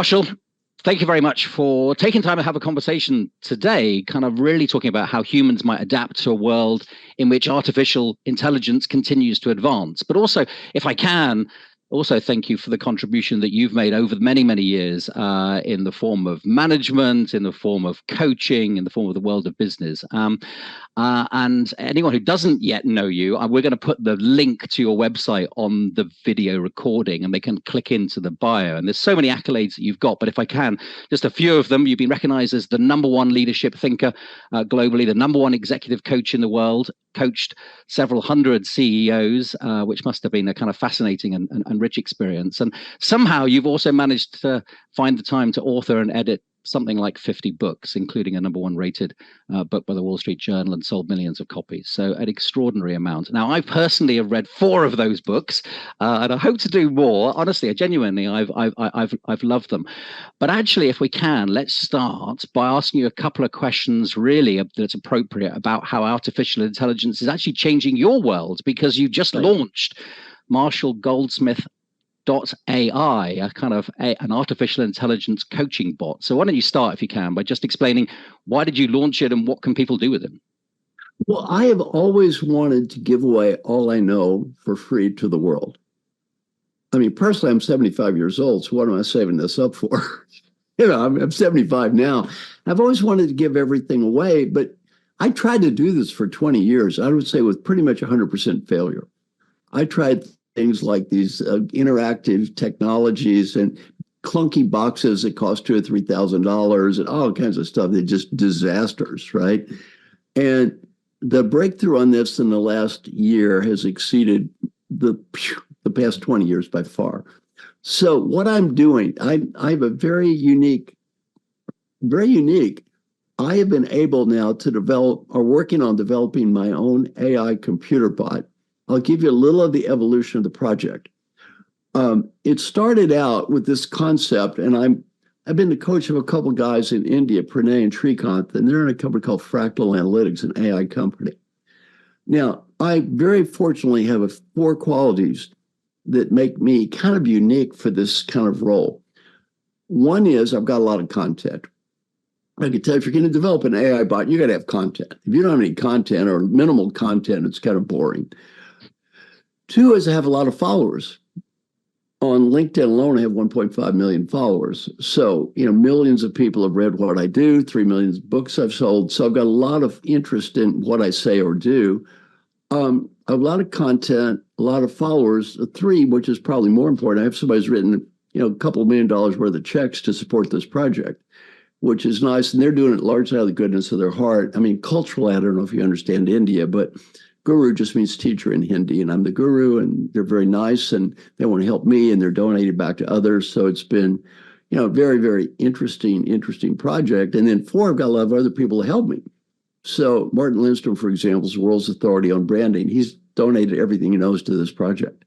Marshall, thank you very much for taking time to have a conversation today, kind of really talking about how humans might adapt to a world in which artificial intelligence continues to advance. But also, if I can, also thank you for the contribution that you've made over many, many years in the form of management, in the form of coaching, in the form of the world of business. And anyone who doesn't yet know you, we're going to put the link to your website on the video recording, and they can click into the bio. And there's so many accolades that you've got, but if I can, just a few of them. You've been recognized as the #1 leadership thinker globally, the #1 executive coach in the world, coached several hundred CEOs, which must have been a kind of fascinating and rich experience. And somehow you've also managed to find the time to author and edit something like 50 books, including a #1 rated book by the Wall Street Journal, and sold millions of copies. So an extraordinary amount. Now, I personally have read 4 of those books, and I hope to do more. Honestly, genuinely, I've loved them. But actually, if we can, let's start by asking you a couple of questions really that's appropriate about how artificial intelligence is actually changing your world, because you just launched MarshallGoldsmith.ai, a kind of an artificial intelligence coaching bot. So why don't you start, if you can, by just explaining why did you launch it and what can people do with it? Well, I have always wanted to give away all I know for free to the world. I mean, personally, I'm 75 years old, so what am I saving this up for? I'm 75 now. I've always wanted to give everything away, but I tried to do this for 20 years. I would say with pretty much 100% failure. I tried things like these interactive technologies and clunky boxes that cost $2,000 or $3,000 and all kinds of stuff. They're just disasters, right? And the breakthrough on this in the last year has exceeded the past 20 years by far. So what I'm doing, I have a very unique. I have been able now to develop, or working on developing my own AI computer bot. I'll give you a little of the evolution of the project. It started out with this concept, and I've been the coach of a couple of guys in India, Pranay and Srikanth, and they're in a company called Fractal Analytics, an AI company. Now, I very fortunately have 4 qualities that make me kind of unique for this kind of role. One is I've got a lot of content. I can tell you, if you're going to develop an AI bot, you got to have content. If you don't have any content or minimal content, it's kind of boring. 2 is I have a lot of followers. On LinkedIn alone, I have 1.5 million followers. So, millions of people have read what I do, 3 million books I've sold. So I've got a lot of interest in what I say or do. A lot of content, a lot of followers. 3, which is probably more important, I have somebody who's written, a couple $1 million worth of checks to support this project, which is nice. And they're doing it largely out of the goodness of their heart. I mean, culturally, I don't know if you understand India, but guru just means teacher in Hindi, and I'm the guru, and they're very nice, and they want to help me, and they're donating back to others. So it's been, very, very interesting project. And then 4, I've got a lot of other people to help me. So Martin Lindstrom, for example, is the world's authority on branding. He's donated everything he knows to this project.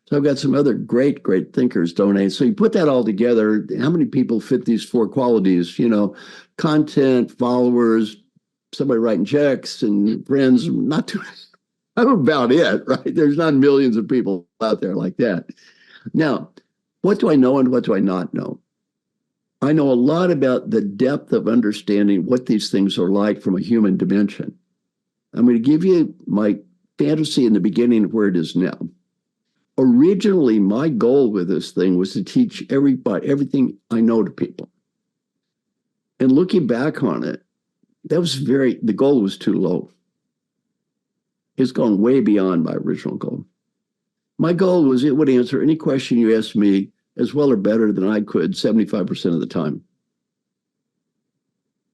So I've got some other great thinkers donate. So you put that all together, how many people fit these 4 qualities? Content, followers, somebody writing checks, and friends. I'm about it, right? There's not millions of people out there like that. Now, what do I know and what do I not know? I know a lot about the depth of understanding what these things are like from a human dimension. I'm going to give you my fantasy in the beginning of where it is now. Originally, my goal with this thing was to teach everybody everything I know to people. And looking back on it, the goal was too low. It's gone way beyond my original goal. My goal was it would answer any question you asked me as well or better than I could 75% of the time.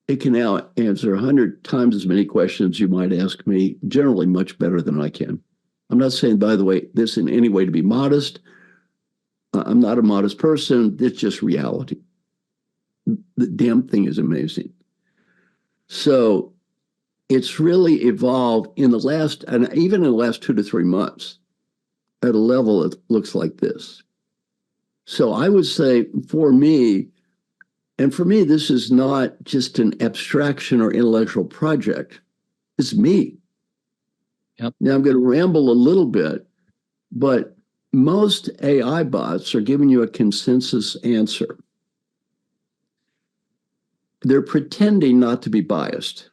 It can now answer 100 times as many questions you might ask me, generally much better than I can. I'm not saying, by the way, this in any way to be modest. I'm not a modest person. It's just reality. The damn thing is amazing. So it's really evolved and even in the last 2 to 3 months at a level that looks like this. So I would say for me, this is not just an abstraction or intellectual project. It's me. Yep. Now I'm going to ramble a little bit, but most AI bots are giving you a consensus answer. they're pretending not to be biased.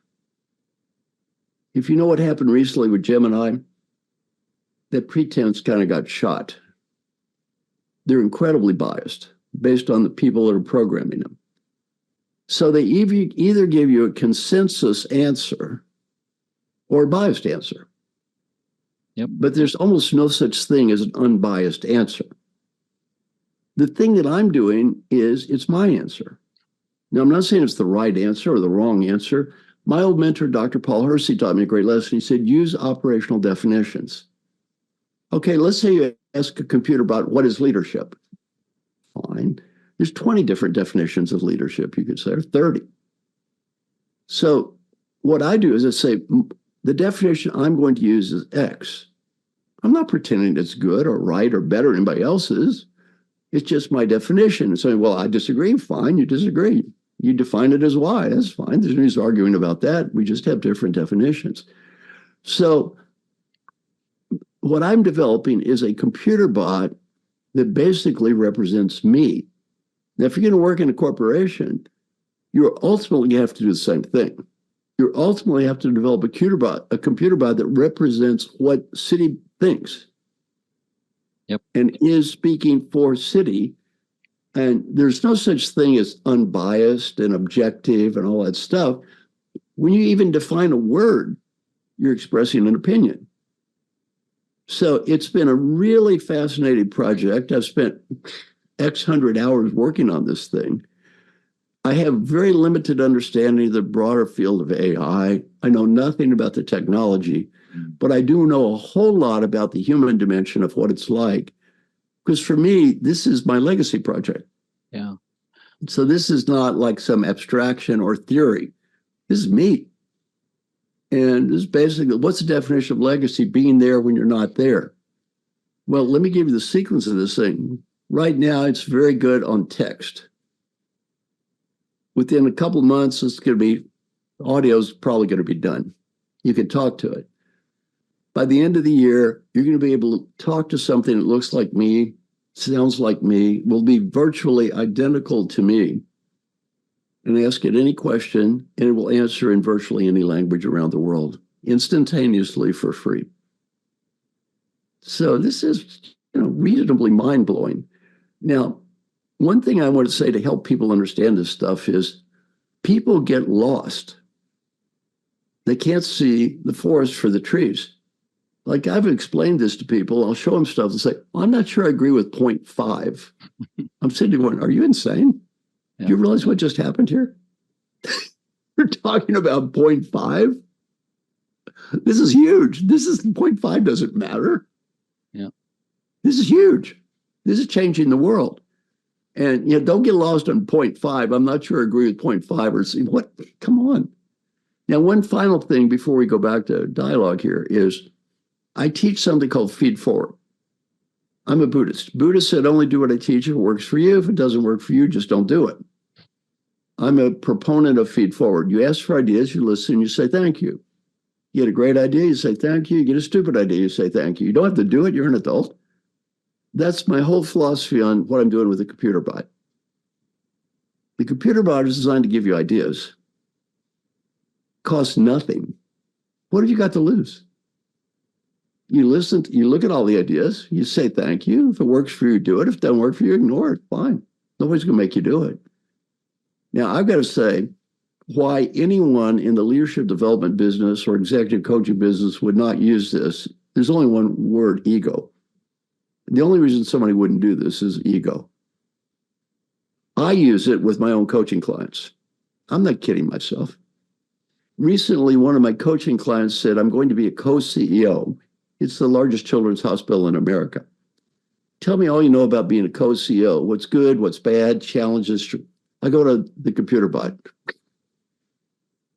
If you know what happened recently with Gemini, that pretense kind of got shot. They're incredibly biased based on the people that are programming them. So they either give you a consensus answer or a biased answer. Yep. But there's almost no such thing as an unbiased answer. The thing that I'm doing is it's my answer. Now, I'm not saying it's the right answer or the wrong answer. My old mentor, Dr. Paul Hersey, taught me a great lesson. He said, use operational definitions. Okay, let's say you ask a computer about what is leadership. Fine. There's 20 different definitions of leadership, you could say, or 30. So what I do is I say, the definition I'm going to use is X. I'm not pretending it's good or right or better than anybody else's. It's just my definition. And saying, well, I disagree. Fine, you disagree. You define it as Y. That's fine. There's no use arguing about that. We just have different definitions. So what I'm developing is a computer bot that basically represents me. Now, if you're going to work in a corporation, you ultimately have to do the same thing. You ultimately have to develop a computer bot that represents what Citi thinks. Yep. And is speaking for Citi. And there's no such thing as unbiased and objective and all that stuff. When you even define a word, you're expressing an opinion. So it's been a really fascinating project. I've spent X hundred hours working on this thing. I have very limited understanding of the broader field of AI. I know nothing about the technology, but I do know a whole lot about the human dimension of what it's like. Because for me, this is my legacy project. Yeah. So this is not like some abstraction or theory. This is me. And this is basically, what's the definition of legacy? Being there when you're not there. Well, let me give you the sequence of this thing. Right now, it's very good on text. Within a couple of months, it's going to be, audio's probably going to be done. You can talk to it. By the end of the year, you're going to be able to talk to something that looks like me, sounds like me, will be virtually identical to me, and ask it any question, and it will answer in virtually any language around the world, instantaneously for free. So this is, reasonably mind-blowing. Now, one thing I want to say to help people understand this stuff is people get lost. They can't see the forest for the trees. Like I've explained this to people, I'll show them stuff and say, well, I'm not sure I agree with 0.5. I'm sitting there going, are you insane? Yeah. Do you realize what just happened here? You're talking about 0.5? This is huge. 0.5 doesn't matter. Yeah. This is huge. This is changing the world. And don't get lost on 0.5. I'm not sure I agree with 0.5 or see what, come on. Now, one final thing before we go back to dialogue here is I teach something called feed forward. I'm a Buddhist. Buddha said, only do what I teach if it works for you. If it doesn't work for you, just don't do it. I'm a proponent of feed forward. You ask for ideas, you listen, you say thank you. You get a great idea, you say thank you. You get a stupid idea, you say thank you. You don't have to do it, you're an adult. That's my whole philosophy on what I'm doing with the computer bot. The computer bot is designed to give you ideas. Costs nothing. What have you got to lose? You listen, you look at all the ideas, you say thank you. If it works for you, do it. If it doesn't work for you, ignore it. Fine. Nobody's going to make you do it. Now, I've got to say why anyone in the leadership development business or executive coaching business would not use this. There's only one word, ego. The only reason somebody wouldn't do this is ego. I use it with my own coaching clients. I'm not kidding myself. Recently, one of my coaching clients said, I'm going to be a co-CEO. It's the largest children's hospital in America. Tell me all you know about being a co-CEO. What's good, what's bad, challenges. I go to the computer bot.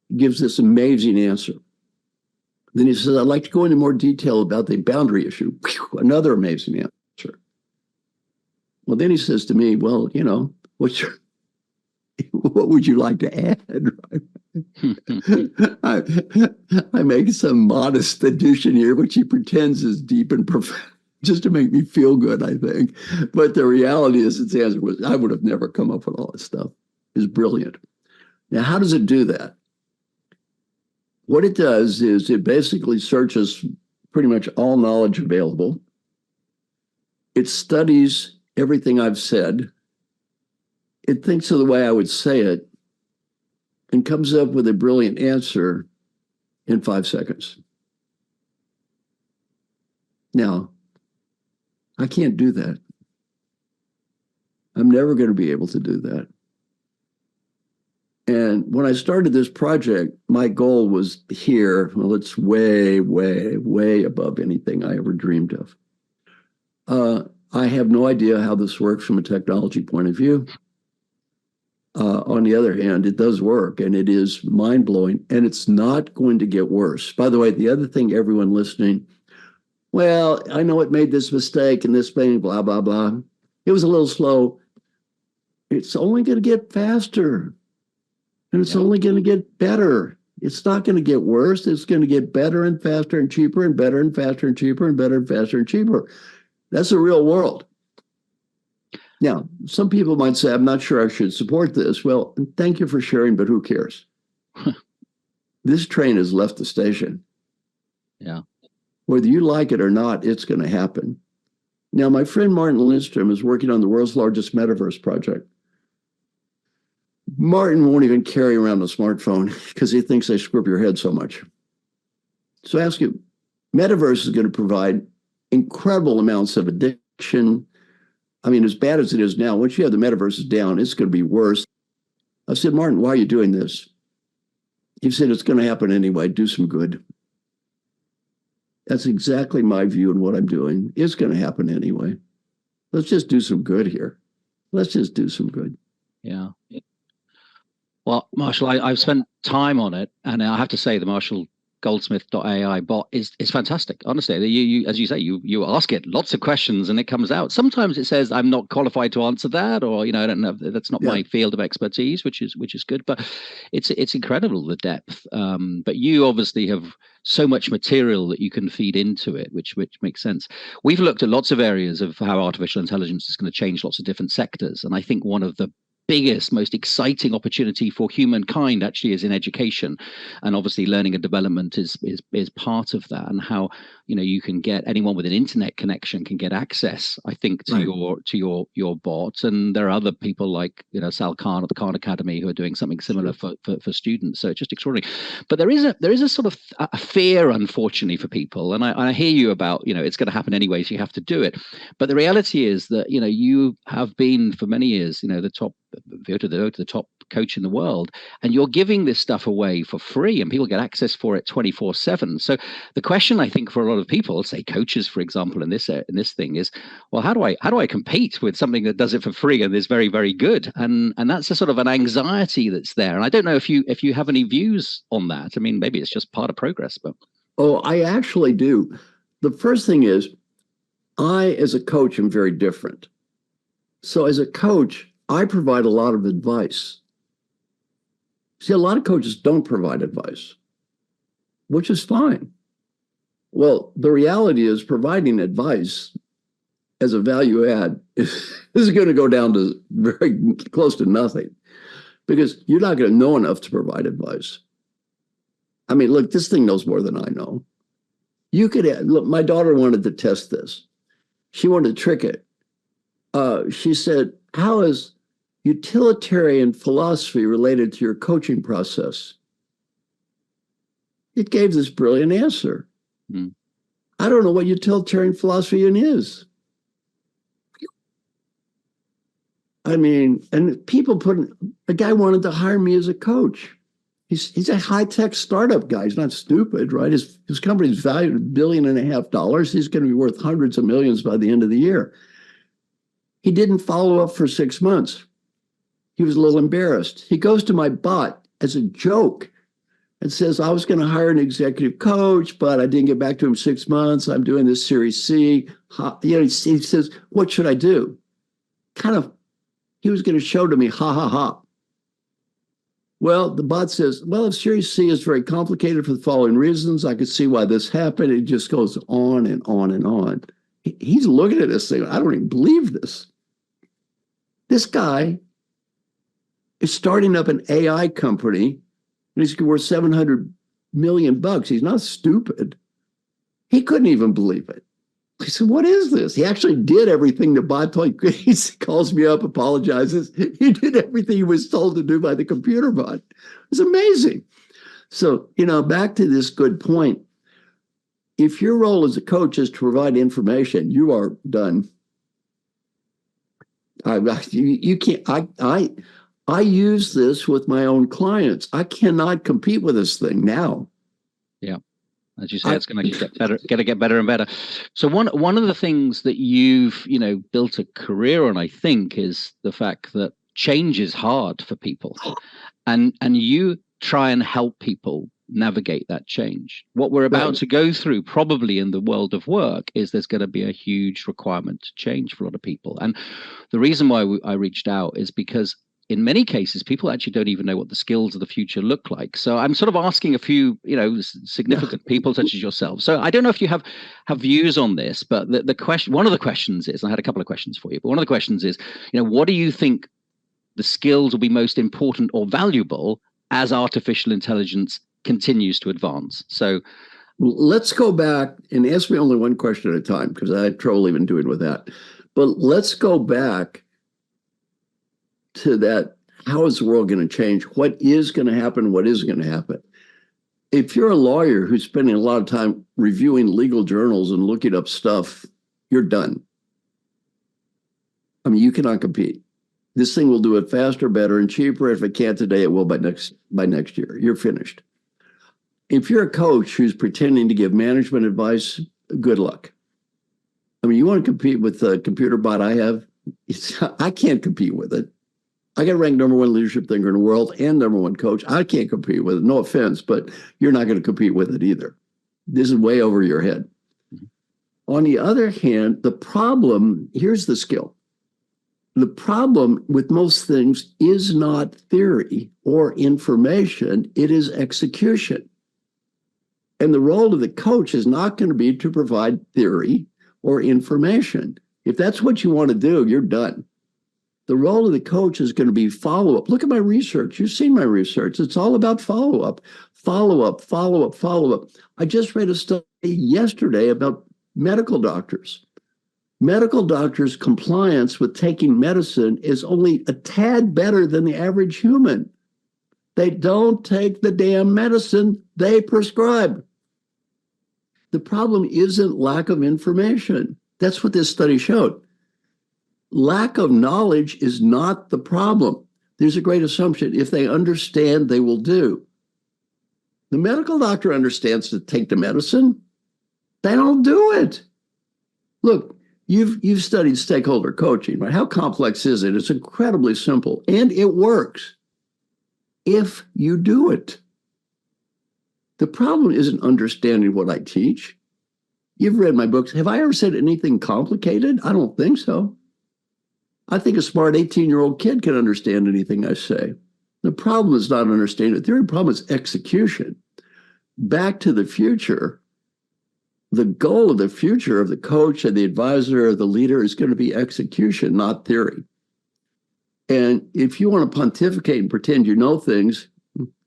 He gives this amazing answer. Then he says, I'd like to go into more detail about the boundary issue. Another amazing answer. Well, then he says to me, well, what would you like to add? I make some modest addition here, which he pretends is deep and profound, just to make me feel good, I think. But the reality is, its answer was, I would have never come up with all this stuff. It's brilliant. Now, how does it do that? What it does is it basically searches pretty much all knowledge available. It studies everything I've said. It thinks of the way I would say it and comes up with a brilliant answer in 5 seconds. Now, I can't do that. I'm never going to be able to do that. And when I started this project, my goal was here. Well, it's way, way, way above anything I ever dreamed of. I have no idea how this works from a technology point of view. On the other hand, it does work, and it is mind-blowing, and it's not going to get worse. By the way, the other thing, everyone listening, well, I know it made this mistake and this thing, blah, blah, blah. It was a little slow. It's only going to get faster, and it's only going to get better. It's not going to get worse. It's going to get better and faster and cheaper and better and faster and cheaper and better and faster and cheaper. That's the real world. Now, some people might say, I'm not sure I should support this. Well, thank you for sharing, but who cares? This train has left the station. Yeah. Whether you like it or not, it's going to happen. Now, my friend Martin Lindstrom is working on the world's largest metaverse project. Martin won't even carry around a smartphone because he thinks they screw up your head so much. So I ask you, metaverse is going to provide incredible amounts of addiction. I mean, as bad as it is now, once you have the metaverse down, it's going to be worse. I said, Martin, why are you doing this? He said, it's going to happen anyway. Do some good. That's exactly my view and what I'm doing. It's going to happen anyway. Let's just do some good here. Let's just do some good. Yeah. Well, Marshall, I've spent time on it, and I have to say the MarshallGoldsmith.ai bot is fantastic. Honestly, you as you say, you ask it lots of questions and it comes out. Sometimes it says I'm not qualified to answer that, or I don't know, that's not my field of expertise, which is good. But it's incredible, the depth. But you obviously have so much material that you can feed into it, which makes sense. We've looked at lots of areas of how artificial intelligence is going to change lots of different sectors, and I think one of the biggest, most exciting opportunity for humankind actually is in education, and obviously learning and development is part of that. And how you can get anyone with an internet connection can get access, I think, to your bot. And there are other people like Sal Khan at the Khan Academy who are doing something similar for students. So it's just extraordinary. But there is a sort of a fear, unfortunately, for people. And I hear you about it's going to happen anyway, so you have to do it. But the reality is that you have been for many years the top the top coach in the world, and you're giving this stuff away for free, and people get access for it 24/7. So the question, I think, for a lot of people, say coaches, for example, in this thing is, well, how do I compete with something that does it for free and is very, very good? And that's a sort of an anxiety that's there. And I don't know if you have any views on that. I mean, maybe it's just part of progress, but I actually do. The first thing is, I, as a coach, am very different. So as a coach, I provide a lot of advice. See, a lot of coaches don't provide advice, which is fine. Well, the reality is providing advice as a value add is going to go down to very close to nothing, because you're not going to know enough to provide advice. I mean, look, this thing knows more than I know. You could look, my daughter wanted to test this. She wanted to trick it. She said, how is utilitarian philosophy related to your coaching process? It gave this brilliant answer. I don't know what utilitarian philosophy is. I mean, and people a guy wanted to hire me as a coach. He's a high-tech startup guy. He's not stupid, right? His company's valued $1.5 billion. He's going to be worth hundreds of millions by the end of the year. He didn't follow up for 6 months. He was a little embarrassed. He goes to my bot as a joke and says, I was going to hire an executive coach, but I didn't get back to him 6 months. I'm doing this Series C. He says, what should I do? He was going to show to me, ha, ha, ha. Well, the bot says, well, if Series C is very complicated for the following reasons, I could see why this happened. It just goes on and on and on. He's looking at this thing. I don't even believe this. This guy is starting up an AI company, and he's worth $700 million. He's not stupid. He couldn't even believe it. He said, what is this? He actually did everything the bot told him. He calls me up, apologizes. He did everything he was told to do by the computer bot. It's amazing. So, back to this good point. If your role as a coach is to provide information, you are done. You can't. I use this with my own clients. I cannot compete with this thing now. Yeah. As you say, it's going to get better, get better and better. So one of the things that you've built a career on, I think, is the fact that change is hard for people, and you try and help people navigate that change. What we're about to go through, probably in the world of work, is there's going to be a huge requirement to change for a lot of people. And the reason why I reached out is because in many cases, people actually don't even know what the skills of the future look like. So I'm sort of asking a few, significant people such as yourself. So I don't know if you have views on this, but the question, one of the questions is, and I had a couple of questions for you, but one of the questions is, what do you think the skills will be most important or valuable as artificial intelligence continues to advance? So let's go back and ask me only one question at a time, because I had trouble even doing with that. But let's go back to that. How is the world going to change? What is going to happen? What isn't going to happen? If you're a lawyer who's spending a lot of time reviewing legal journals and looking up stuff, you're done. I mean, you cannot compete. This thing will do it faster, better, and cheaper. If it can't today, it will by next year. You're finished. If you're a coach who's pretending to give management advice, good luck. I mean, you want to compete with the computer bot I have? I can't compete with it. I got ranked #1 leadership thinker in the world and #1 coach. I can't compete with it. No offense, but you're not going to compete with it either. This is way over your head. On the other hand, the problem, here's the skill. The problem with most things is not theory or information. It is execution. And the role of the coach is not going to be to provide theory or information. If that's what you want to do, you're done. The role of the coach is going to be follow-up. Look at my research. You've seen my research. It's all about follow-up, follow-up, follow-up, follow-up. I just read a study yesterday about medical doctors. Medical doctors' compliance with taking medicine is only a tad better than the average human. They don't take the damn medicine they prescribe. The problem isn't lack of information. That's what this study showed. Lack of knowledge is not the problem. There's a great assumption. If they understand, they will do. The medical doctor understands to take the medicine. They don't do it. Look, you've studied stakeholder coaching, right? How complex is it? It's incredibly simple, and it works if you do it. The problem isn't understanding what I teach. You've read my books. Have I ever said anything complicated? I don't think so. I think a smart 18-year-old kid can understand anything I say. The problem is not understanding it. The only problem is execution. Back to the future, the goal of the future of the coach and the advisor or the leader is going to be execution, not theory. And if you want to pontificate and pretend you know things,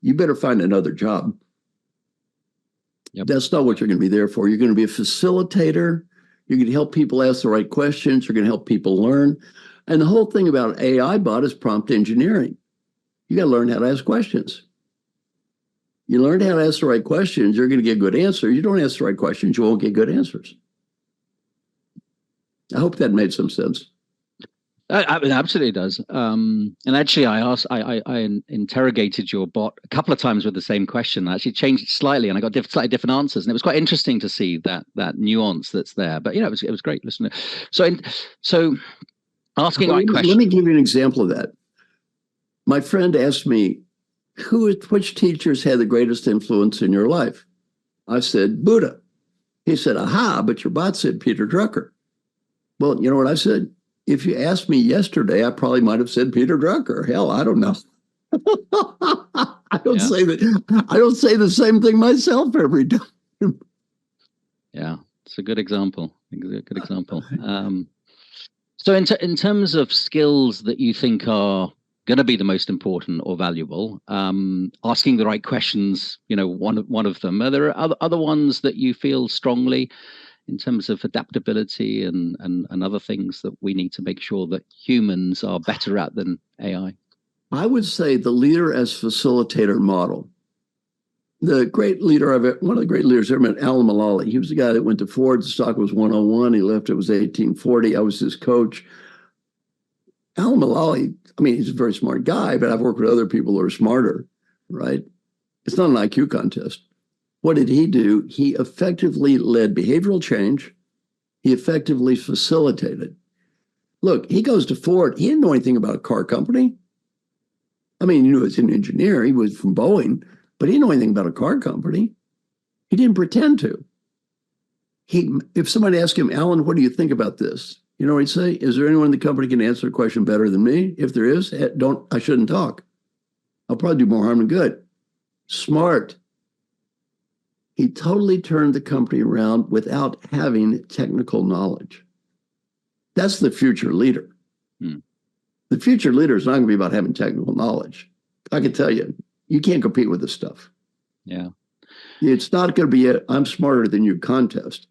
you better find another job. Yep. That's not what you're going to be there for. You're going to be a facilitator. You're going to help people ask the right questions. You're going to help people learn. And the whole thing about AI bot is prompt engineering. You got to learn how to ask questions. You learn how to ask the right questions, you're going to get good answers. You don't ask the right questions, you won't get good answers. I hope that made some sense. It absolutely does. And actually, I interrogated your bot a couple of times with the same question. I actually changed it slightly, and I got slightly different answers. And it was quite interesting to see that nuance that's there. But it was great. Listen, so asking the right question. Let me give you an example of that. My friend asked me, which teachers had the greatest influence in your life? I said, Buddha. He said, aha, but your bot said Peter Drucker. Well, you know what I said? If you asked me yesterday, I probably might have said Peter Drucker. Hell, I don't know. I don't say that. I don't say the same thing myself every time. Yeah, it's a good example. Good example. So in terms of skills that you think are going to be the most important or valuable. Asking the right questions, one of them. Are there other ones that you feel strongly in terms of adaptability and other things that we need to make sure that humans are better at than AI? I would say the leader as facilitator model. The great leader one of the great leaders I ever met, Alan Mulally. He was the guy that went to Ford. The stock was 101. He left. It was 1840. I was his coach. Alan Mulally, I mean, he's a very smart guy, but I've worked with other people who are smarter, right? It's not an IQ contest. What did he do? He effectively led behavioral change. He effectively facilitated. Look, he goes to Ford. He didn't know anything about a car company. I mean, he knew he was an engineer. He was from Boeing. But he didn't know anything about a car company. He didn't pretend to. If somebody asked him, Alan, what do you think about this? You know what he'd say? Is there anyone in the company can answer a question better than me? If there is, I shouldn't talk. I'll probably do more harm than good. Smart. He totally turned the company around without having technical knowledge. That's the future leader. The future leader is not going to be about having technical knowledge. I can tell you. You can't compete with this stuff. Yeah. It's not going to be I'm smarter than you contest.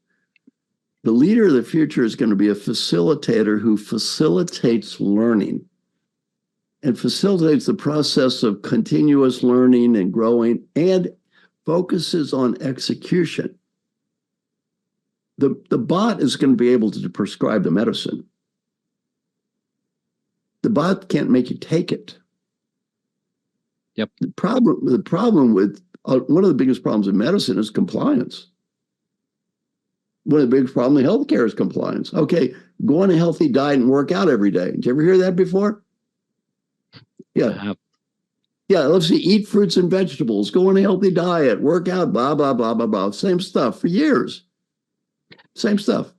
The leader of the future is going to be a facilitator who facilitates learning and facilitates the process of continuous learning and growing and focuses on execution. The bot is going to be able to prescribe the medicine. The bot can't make you take it. Yep. The problem with one of the biggest problems in medicine is compliance. One of the biggest problems in healthcare is compliance. Okay, go on a healthy diet and work out every day. Did you ever hear that before? Yeah. Yeah, let's see, eat fruits and vegetables, go on a healthy diet, work out, blah, blah, blah, blah, blah. Same stuff for years. Same stuff.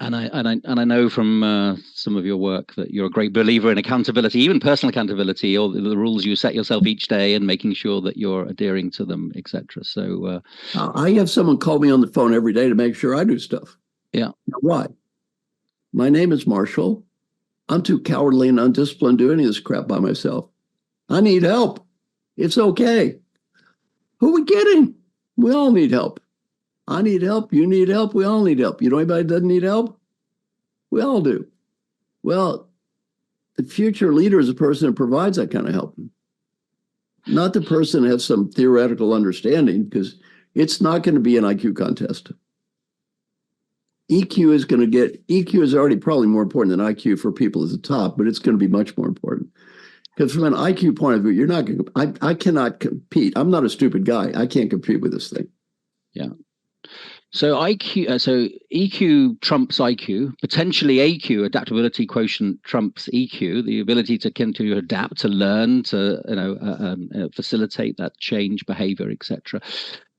And I know from some of your work that you're a great believer in accountability, even personal accountability, or the rules you set yourself each day and making sure that you're adhering to them, etc. So I have someone call me on the phone every day to make sure I do stuff. Yeah. Now, why? My name is Marshall. I'm too cowardly and undisciplined to do any of this crap by myself. I need help. It's okay. Who are we kidding? We all need help. I need help. You need help. We all need help. You know anybody that doesn't need help? We all do. Well, the future leader is a person that provides that kind of help. Not the person that has some theoretical understanding, because it's not going to be an IQ contest. EQ is already probably more important than IQ for people at the top, but it's going to be much more important. Because from an IQ point of view, you're not going to, I cannot compete. I'm not a stupid guy. I can't compete with this thing. Yeah. So EQ trumps IQ, potentially AQ, adaptability quotient, trumps EQ, the ability to adapt, to learn, to facilitate that change, behavior, etc.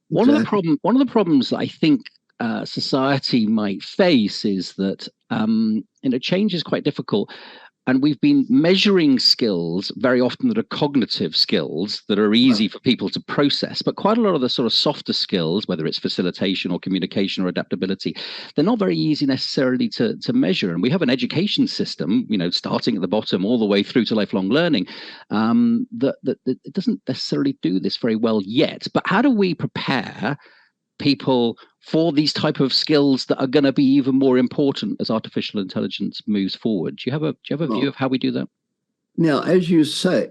One of the problems that I think society might face is that change is quite difficult. And we've been measuring skills very often that are cognitive skills that are easy for people to process, but quite a lot of the sort of softer skills, whether it's facilitation or communication or adaptability, they're not very easy necessarily to measure. And we have an education system, starting at the bottom all the way through to lifelong learning, that it doesn't necessarily do this very well yet. But how do we prepare people for these type of skills that are going to be even more important as artificial intelligence moves forward? Do you have a view of how we do that? Now, as you say,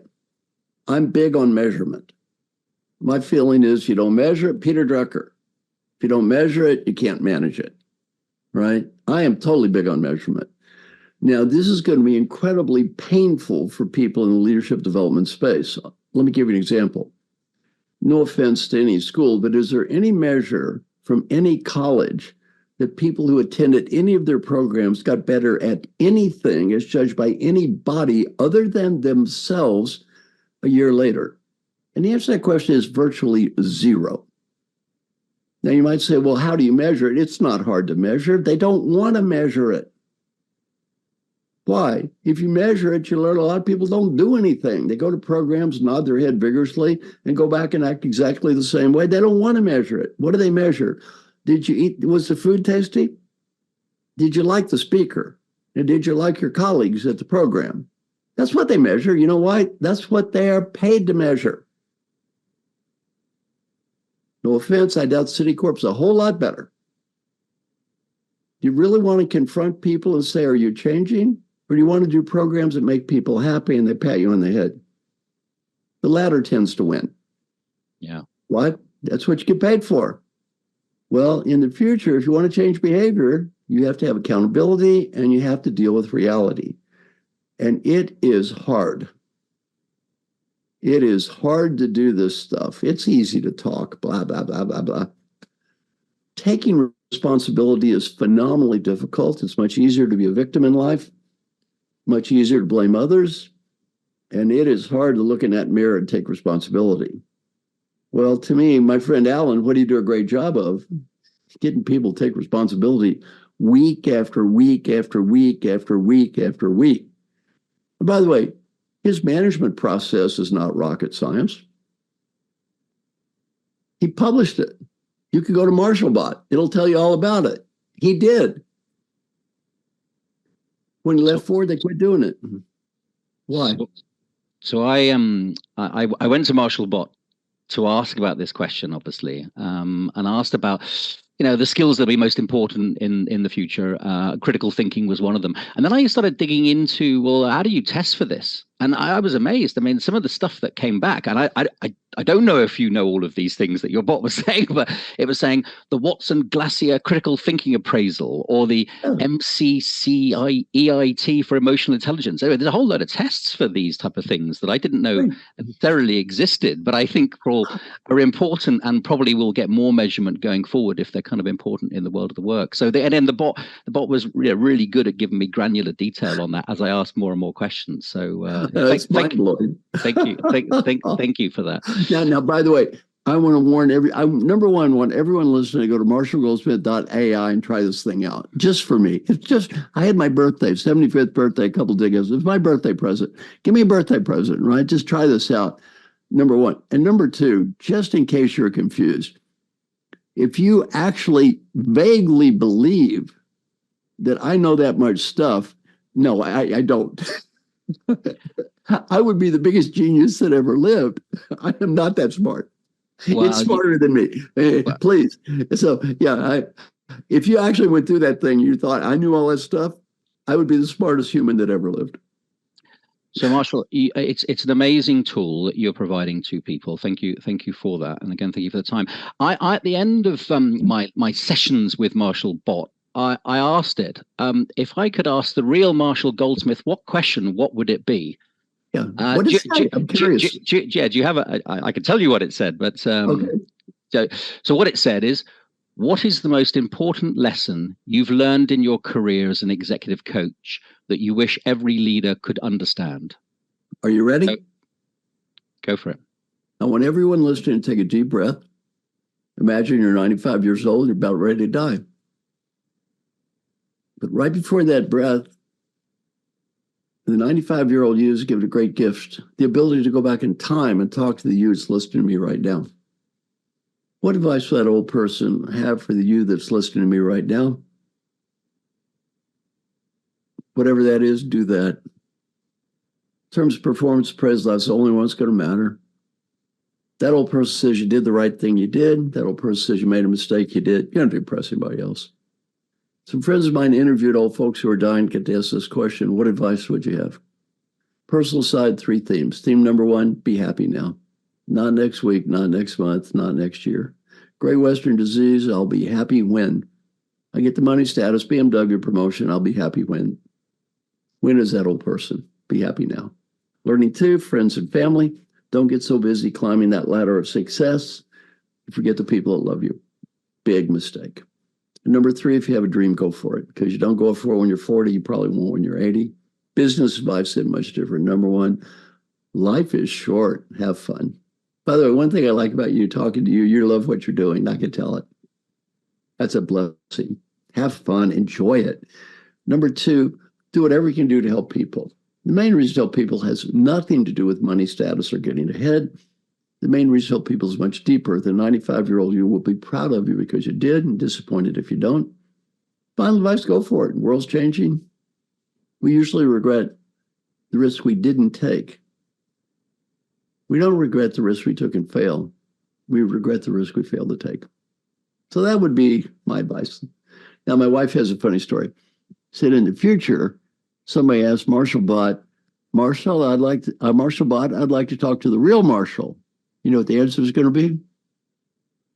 I'm big on measurement. My feeling is you don't measure it, Peter Drucker. If you don't measure it, you can't manage it, right? I am totally big on measurement. Now, this is going to be incredibly painful for people in the leadership development space. Let me give you an example. No offense to any school, but is there any measure from any college that people who attended any of their programs got better at anything as judged by anybody other than themselves a year later? And the answer to that question is virtually zero. Now you might say, well, how do you measure it? It's not hard to measure. They don't want to measure it. Why? If you measure it, you learn a lot of people don't do anything. They go to programs, nod their head vigorously, and go back and act exactly the same way. They don't want to measure it. What do they measure? Did you eat? Was the food tasty? Did you like the speaker? And did you like your colleagues at the program? That's what they measure. You know why? That's what they are paid to measure. No offense, I doubt Citicorp's a whole lot better. Do you really want to confront people and say, are you changing? Or do you want to do programs that make people happy and they pat you on the head? The latter tends to win. Yeah. What? That's what you get paid for. Well, in the future, if you want to change behavior, you have to have accountability and you have to deal with reality. And it is hard. It is hard to do this stuff. It's easy to talk, blah, blah, blah, blah, blah. Taking responsibility is phenomenally difficult. It's much easier to be a victim in life, much easier to blame others. And it is hard to look in that mirror and take responsibility. Well, to me, my friend Alan, what do you do a great job of? Getting people to take responsibility week after week after week after week after week. And by the way, his management process is not rocket science. He published it. You can go to MarshallBot. It'll tell you all about it. He did. When he left Ford, they quit doing it. Why? So I went to MarshallBot to ask about this question, obviously, and asked about, the skills that'll be most important in the future. Critical thinking was one of them. And then I started digging into, well, how do you test for this? And I was amazed. I mean, some of the stuff that came back, and I don't know if you know all of these things that your bot was saying, but it was saying the Watson Glacier critical thinking appraisal or the MCCEIT for emotional intelligence. Anyway, there's a whole load of tests for these type of things that I didn't know necessarily existed, but I think are important and probably will get more measurement going forward if they're kind of important in the world of the work. So and then the bot was really good at giving me granular detail on that as I asked more and more questions. So thank you for that. Now, by the way, I want to warn number one, want everyone listening to go to MarshallGoldsmith.ai and try this thing out. Just for me. It's just, I had my birthday, 75th birthday, a couple of days ago. It was my birthday present. Give me a birthday present, right? Just try this out. Number one. And number two, just in case you're confused, if you actually vaguely believe that I know that much stuff, no, I don't. I would be the biggest genius that ever lived. I am not that smart. Wow, it's smarter than me. Wow. Please. So, yeah, if you actually went through that thing, you thought I knew all that stuff, I would be the smartest human that ever lived. So, Marshall, it's an amazing tool that you're providing to people. Thank you for that. And again, thank you for the time. I at the end of my sessions with MarshallBot, I asked it, if I could ask the real Marshall Goldsmith, what would it be? Yeah. What is that? I'm curious. Do you have I can tell you what it said, but okay. So what it said is, what is the most important lesson you've learned in your career as an executive coach that you wish every leader could understand? Are you ready? Go for it. I want everyone listening to take a deep breath. Imagine you're 95 years old, you're about ready to die. But right before that breath, the 95-year-old you is given a great gift, the ability to go back in time and talk to the you that's listening to me right now. What advice would that old person have for the you that's listening to me right now? Whatever that is, do that. In terms of performance appraisal, that's the only one that's going to matter. That old person says you did the right thing, you did. That old person says you made a mistake, you did. You don't have to impress anybody else. Some friends of mine interviewed old folks who are dying, get to ask this question: what advice would you have? Personal side, 3 themes. Theme number 1, be happy now. Not next week, not next month, not next year. Great Western disease, I'll be happy when I get the money, status, BMW promotion, I'll be happy when. When is that old person? Be happy now. Learning 2, friends and family. Don't get so busy climbing that ladder of success, you forget the people that love you. Big mistake. Number 3, if you have a dream, go for it. Because you don't go for it when you're 40, you probably won't when you're 80. Business advice is much different. Number 1, life is short. Have fun. By the way, one thing I like about you, talking to you, you love what you're doing. I can tell it. That's a blessing. Have fun. Enjoy it. Number 2, do whatever you can do to help people. The main reason to help people has nothing to do with money, status, or getting ahead. The main reason to help people is much deeper. The 95-year-old you will be proud of you because you did, and disappointed if you don't. Final advice, go for it. The world's changing. We usually regret the risk we didn't take. We don't regret the risk we took and failed. We regret the risk we failed to take. So that would be my advice. Now, my wife has a funny story. Said in the future, somebody asked Marshall Marshall, I'd like to talk to the real Marshall. You know what the answer is going to be?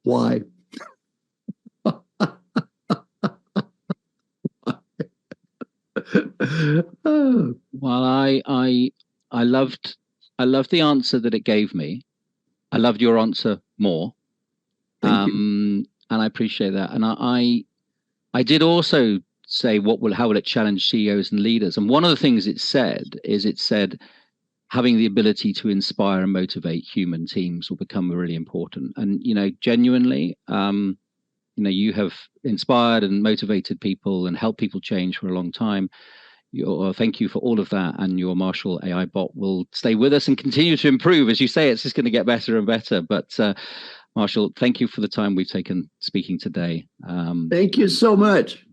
Why? Well, I loved the answer that it gave me. I loved your answer more. Thank you. And I appreciate that. And I did also say how will it challenge CEOs and leaders? And one of the things it said having the ability to inspire and motivate human teams will become really important. And genuinely, you have inspired and motivated people and helped people change for a long time. Thank you for all of that. And your Marshall AI bot will stay with us and continue to improve. As you say, it's just going to get better and better. But Marshall, thank you for the time we've taken speaking today. Thank you so much.